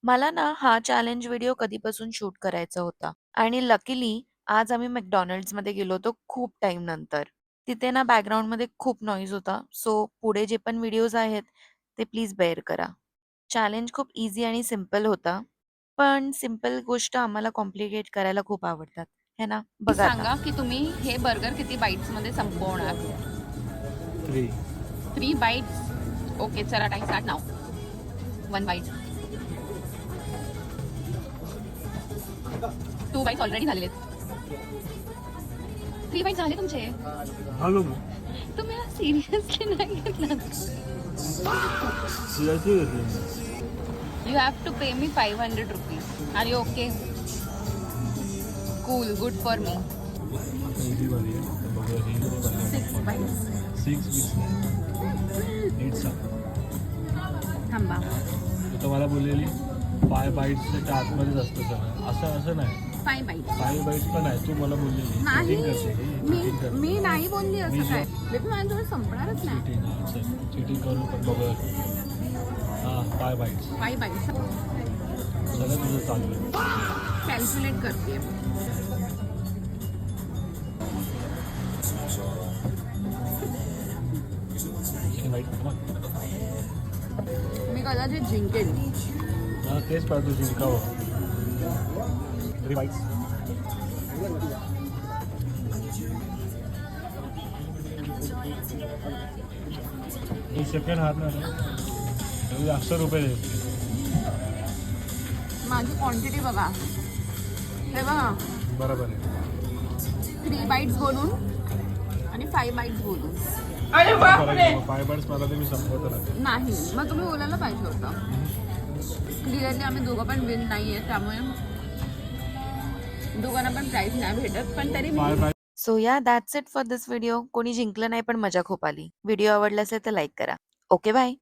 मला ना हा चॅलेंज व्हिडिओ कधीपासून शूट करायचा होता आणि लकीली आज आम्ही मॅकडॉनल्ड्समध्ये गेलो होतो खूप टाईम नंतर. तिथे ना बॅकग्राऊंडमध्ये खूप नॉईज होता. सो पुढे जे पण व्हिडिओज आहेत ते प्लीज बेअर करा. चॅलेंज खूप ईझी आणि सिंपल होता. पण सिंपल गोष्ट आम्हाला कॉम्प्लिकेट करायला खूप आवडतात. है ना? बघा आता. सांगा की तुम्ही हे बर्गर किती बाईट्समध्ये संपवणार? 3. 3 बाईट्स. ओके, चला टाइम स्टार्ट नाव. 1 बाईट. 2 बाईट्स ऑलरेडी झालेले आहेत. 3 बाईट झाले तुमचे. हॅलो तुम्ही सिरियसली नाही घेतलं. सिरियसली घेतली. You have to pay me 500 rupees. Are you okay? Cool, good for me. Easy वाली आहे. बघूया ही किती बनली. 6 बाईट्स. 6 वीक्स नीट सांग. थांबा. तू तर मला बोललेली 5 बाईट्सच्या आतमध्येच असतं सगळं. असं असं नाही. 5 बाईट्स. 5 बाईट्स पण आहे. तू मला बोललेली नाही, चीटिंग करते ही. चीटिंग करते. मी नाही बोलली मी असं काय. बेबी माझ्याजवळ संपणारच नाही. चीटिंग करून पण बघूया. हां 5 बाईट्स 5 बाईट्स. सगळं तुझं चालू आहे. कॅल्क्युलेट करते. चिकन बाईट मी कदाचित जिंकेन. हां तेच पाहतो जिंकावं. 3 बाईट्स. ही सेकंड हात ना रे. 100 रुपये दे. माझी क्वांटिटी बघा. हे बघा, बरोबर आहे. 3 बाईट्स बोलून आणि 5 बाईट्स बोलून. करायचं 5 बाईट्स मला तुम्ही संपवतो ना. नाही, मग तुम्ही बोलायला पाहिजे होतं. क्लिअरली आम्ही दोघं पण विन नाही आहे, त्यामुळे दोघांना पण प्राईज नाही भेटत. पण तरी मी 5 बाईट्स. सो या that's it for this video. कोणी जिंकलं नाही पण मजा खूप आली. व्हिडिओ आवडला असेल तर लाईक करा. Okay bye.